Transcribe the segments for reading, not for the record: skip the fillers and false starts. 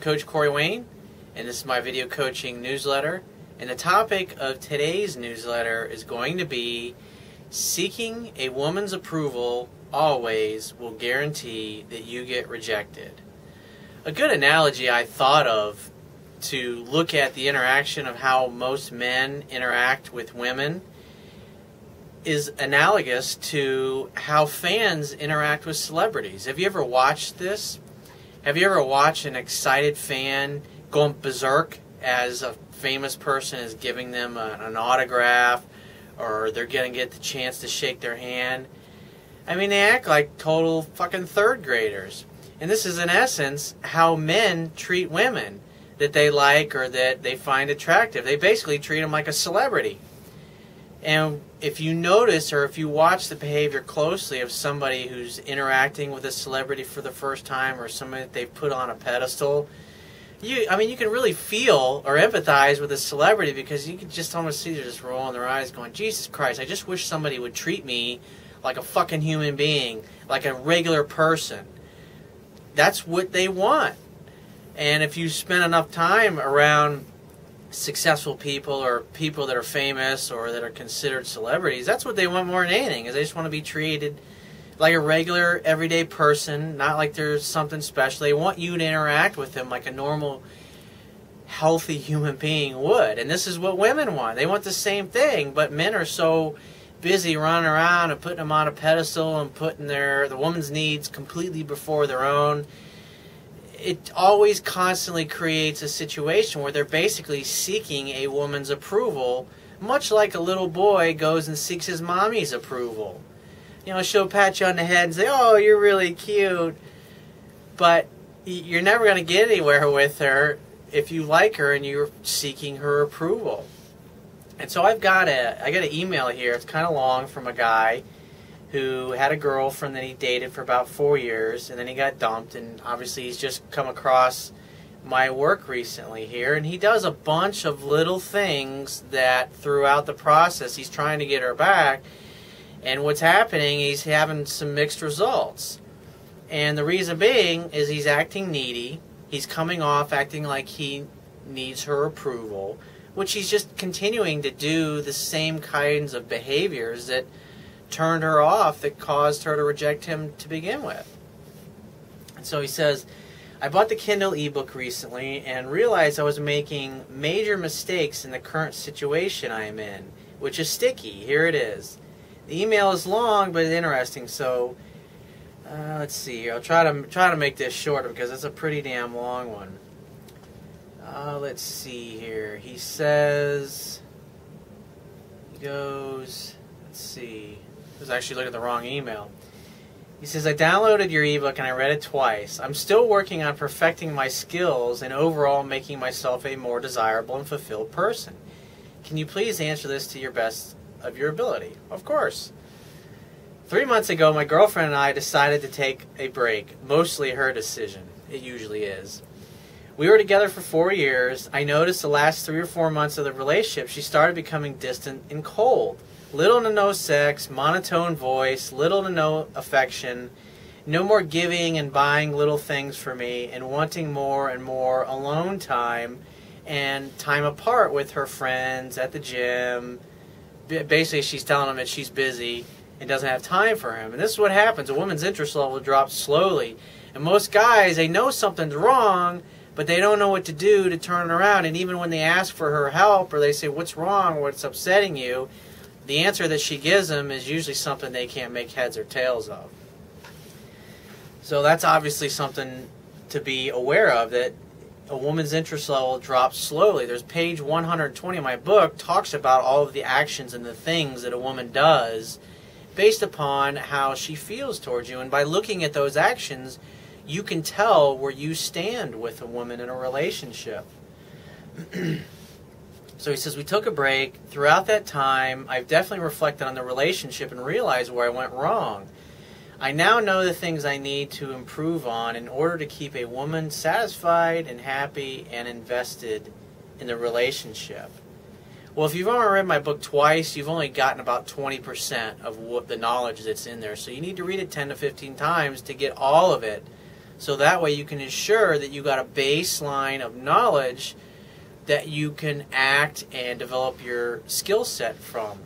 Coach Corey Wayne, and this is my video coaching newsletter. And the topic of today's newsletter is going to be seeking a woman's approval always will guarantee that you get rejected. A good analogy I thought of to look at the interaction of how most men interact with women is analogous to how fans interact with celebrities. Have you ever watched this? Have you ever watched an excited fan going berserk as a famous person is giving them an autograph, or they're going to get the chance to shake their hand? I mean, they act like total fucking third graders. And this is in essence how men treat women that they like or that they find attractive. They basically treat them like a celebrity. And if you notice or if you watch the behavior closely of somebody who's interacting with a celebrity for the first time or somebody that they've put on a pedestal, you can really feel or empathize with a celebrity because you can just almost see them just rolling their eyes going, Jesus Christ, I just wish somebody would treat me like a fucking human being, like a regular person. That's what they want. And if you spend enough time around successful people or people that are famous or that are considered celebrities, that's what they want more than anything, is they just want to be treated like a regular everyday person, not like there's something special. They want you to interact with them like a normal healthy human being would. And this is what women want. They want the same thing, but men are so busy running around and putting them on a pedestal and putting the woman's needs completely before their own. It always constantly creates a situation where they're basically seeking a woman's approval, much like a little boy goes and seeks his mommy's approval. You know, she'll pat you on the head and say, oh, you're really cute. But you're never going to get anywhere with her if you like her and you're seeking her approval. And so I got an email here. It's kind of long, from a guy who had a girlfriend that he dated for about 4 years, and then he got dumped, and obviously he's just come across my work recently here, and he does a bunch of little things that throughout the process he's trying to get her back, and what's happening, he's having some mixed results. And the reason being is he's acting needy, he's coming off acting like he needs her approval, which he's just continuing to do the same kinds of behaviors that turned her off, that caused her to reject him to begin with. And so he says, I bought the Kindle ebook recently and realized I was making major mistakes in the current situation I am in, which is sticky. Here it is. The email is long but interesting, so let's see here. I'll try to make this shorter because it's a pretty damn long one. Let's see here. He says, let's see. I was actually looking at the wrong email. He says, I downloaded your ebook and I read it twice. I'm still working on perfecting my skills and overall making myself a more desirable and fulfilled person. Can you please answer this to your best of your ability? Of course. 3 months ago, my girlfriend and I decided to take a break. Mostly her decision. It usually is. We were together for 4 years. I noticed the last 3 or 4 months of the relationship, she started becoming distant and cold. Little to no sex, monotone voice, little to no affection, no more giving and buying little things for me, and wanting more and more alone time and time apart with her friends at the gym. Basically, she's telling him that she's busy and doesn't have time for him. And this is what happens. A woman's interest level drops slowly. And most guys, they know something's wrong, but they don't know what to do to turn it around. And even when they ask for her help or they say, what's wrong, what's upsetting you, the answer that she gives them is usually something they can't make heads or tails of. So that's obviously something to be aware of, that a woman's interest level drops slowly. There's page 120 of my book talks about all of the actions and the things that a woman does based upon how she feels towards you. And by looking at those actions, you can tell where you stand with a woman in a relationship. So he says, we took a break. Throughout that time, I've definitely reflected on the relationship and realized where I went wrong. I now know the things I need to improve on in order to keep a woman satisfied and happy and invested in the relationship. Well, if you've only read my book twice, you've only gotten about 20% of what the knowledge that's in there. So you need to read it 10 to 15 times to get all of it, So that way you can ensure that you got a baseline of knowledge that you can act and develop your skill set from.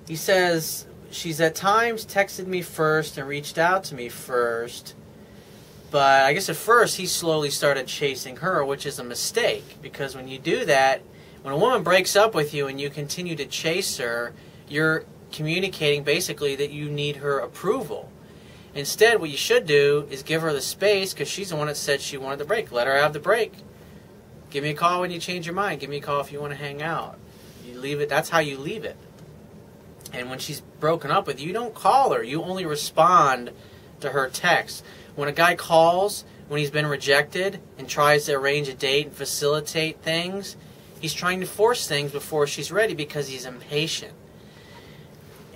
He says, she's at times texted me first and reached out to me first, but I guess at first he slowly started chasing her, which is a mistake, because when you do that, when a woman breaks up with you and you continue to chase her, you're communicating basically that you need her approval. Instead, what you should do is give her the space, because she's the one that said she wanted the break. Let her have the break. Give me a call when you change your mind. Give me a call if you want to hang out. You leave it. That's how you leave it. And when she's broken up with you, you don't call her. You only respond to her text. When a guy calls, when he's been rejected and tries to arrange a date and facilitate things, he's trying to force things before she's ready because he's impatient.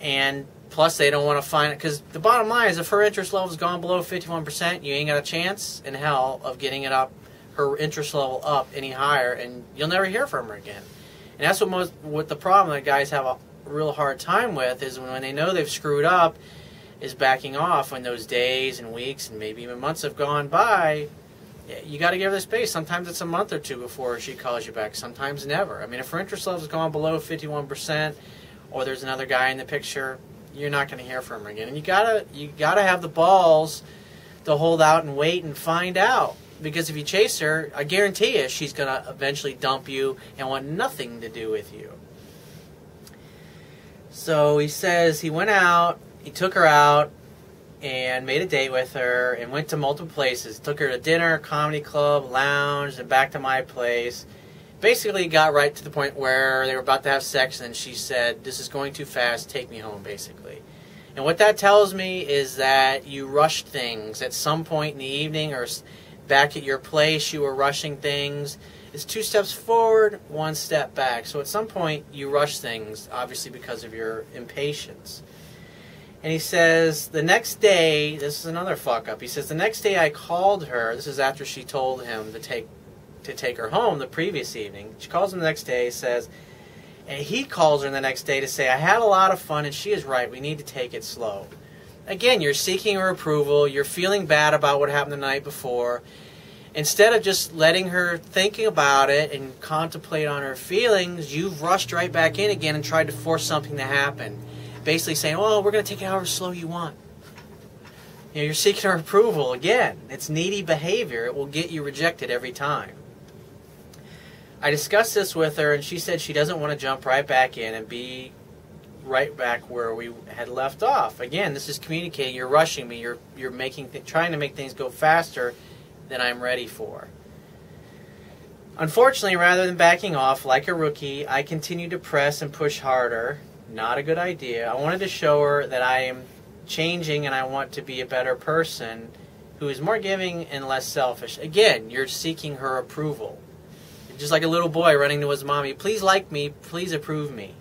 And plus, they don't want to find it, because the bottom line is, if her interest level's gone below 51%, you ain't got a chance in hell of getting it up, her interest level up any higher, and you'll never hear from her again. And that's what the problem that guys have a real hard time with, is when they know they've screwed up, is backing off when those days and weeks and maybe even months have gone by. You got to give her the space. Sometimes it's a month or two before she calls you back. Sometimes never. I mean, if her interest level's gone below 51%, or there's another guy in the picture, you're not going to hear from her again. And you gotta have the balls to hold out and wait and find out. Because if you chase her, I guarantee you she's going to eventually dump you and want nothing to do with you. So he says he went out, he took her out, and made a date with her, and went to multiple places. Took her to dinner, comedy club, lounge, and back to my place. Basically got right to the point where they were about to have sex, and then she said, "This is going too fast, take me home," basically. And what that tells me is that you rushed things. At some point in the evening or back at your place, you were rushing things. It's 2 steps forward, 1 step back. So at some point, you rush things, obviously because of your impatience. And he says, the next day, this is another fuck up. He says, the next day I called her. This is after she told him to take her home the previous evening. She calls him the next day, says, and he calls her the next day to say, I had a lot of fun, and she is right. We need to take it slow. Again, you're seeking her approval. You're feeling bad about what happened the night before. Instead of just letting her thinking about it and contemplate on her feelings, you've rushed right back in again and tried to force something to happen. Basically saying, oh, we're going to take it however slow you want. You know, you're seeking her approval again. It's needy behavior. It will get you rejected every time. I discussed this with her, and she said she doesn't want to jump right back in and be right back where we had left off. Again, this is communicating. You're rushing me. You're trying to make things go faster than I'm ready for. Unfortunately, rather than backing off like a rookie, I continued to press and push harder. Not a good idea. I wanted to show her that I am changing and I want to be a better person who is more giving and less selfish. Again, you're seeking her approval. Just like a little boy running to his mommy, please like me, please approve me.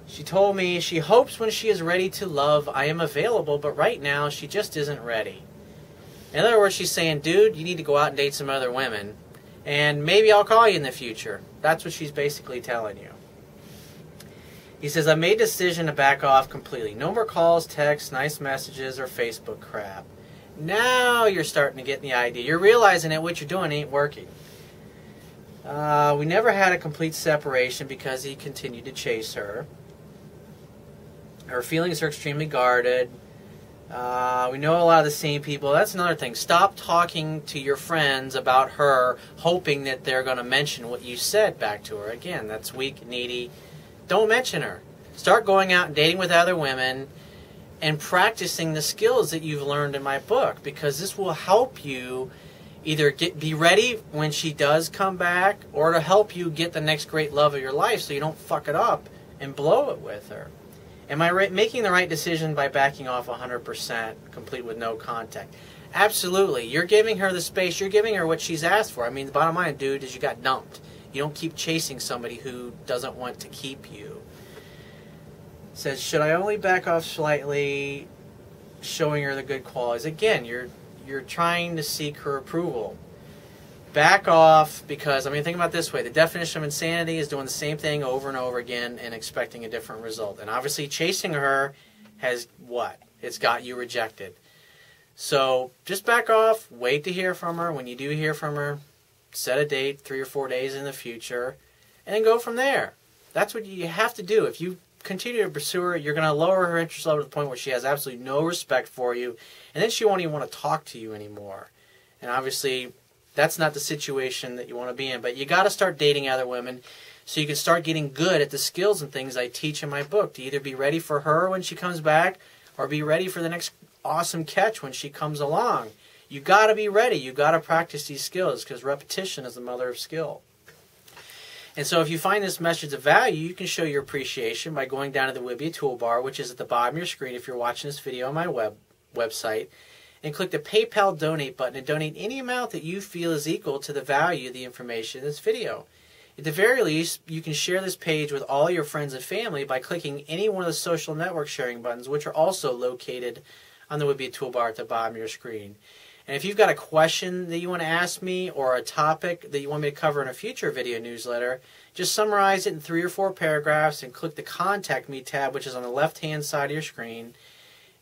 She told me she hopes when she is ready to love, I am available, but right now she just isn't ready. In other words, she's saying, dude, you need to go out and date some other women, and maybe I'll call you in the future. That's what she's basically telling you. He says, I made a decision to back off completely. No more calls, texts, nice messages, or Facebook crap. Now you're starting to get the idea. You're realizing that what you're doing ain't working. We never had a complete separation because he continued to chase her. Her feelings are extremely guarded. We know a lot of the same people. That's another thing. Stop talking to your friends about her, hoping that they're going to mention what you said back to her. Again, that's weak, needy. Don't mention her. Start going out and dating with other women and practicing the skills that you've learned in my book, because this will help you either be ready when she does come back, or to help you get the next great love of your life so you don't fuck it up and blow it with her. Am I making the right decision by backing off 100%, complete with no contact? Absolutely. You're giving her the space. You're giving her what she's asked for. I mean, the bottom line, dude, is you got dumped. You don't keep chasing somebody who doesn't want to keep you. Says, should I only back off slightly, showing her the good qualities? Again, you're trying to seek her approval. Back off, because, I mean, think about it this way. The definition of insanity is doing the same thing over and over again and expecting a different result. And obviously chasing her has what? It's got you rejected. So just back off, wait to hear from her. When you do hear from her, set a date 3 or 4 days in the future, and then go from there. That's what you have to do. If you continue to pursue her, you're going to lower her interest level to the point where she has absolutely no respect for you, and then she won't even want to talk to you anymore. And obviously, that's not the situation that you want to be in. But you got to start dating other women so you can start getting good at the skills and things I teach in my book to either be ready for her when she comes back or be ready for the next awesome catch when she comes along. You got to be ready. You got to practice these skills because repetition is the mother of skill. And so if you find this message of value, you can show your appreciation by going down to the Wibbia toolbar, which is at the bottom of your screen if you're watching this video on my website, and click the PayPal donate button and donate any amount that you feel is equal to the value of the information in this video. At the very least, you can share this page with all your friends and family by clicking any one of the social network sharing buttons, which are also located on the Wibbia toolbar at the bottom of your screen. And if you've got a question that you want to ask me or a topic that you want me to cover in a future video newsletter, just summarize it in 3 or 4 paragraphs and click the Contact Me tab, which is on the left-hand side of your screen,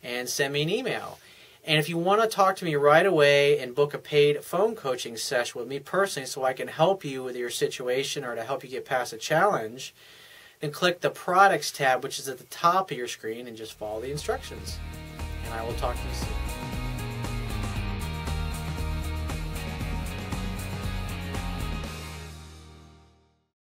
and send me an email. And if you want to talk to me right away and book a paid phone coaching session with me personally so I can help you with your situation or to help you get past a challenge, then click the Products tab, which is at the top of your screen, and just follow the instructions. And I will talk to you soon.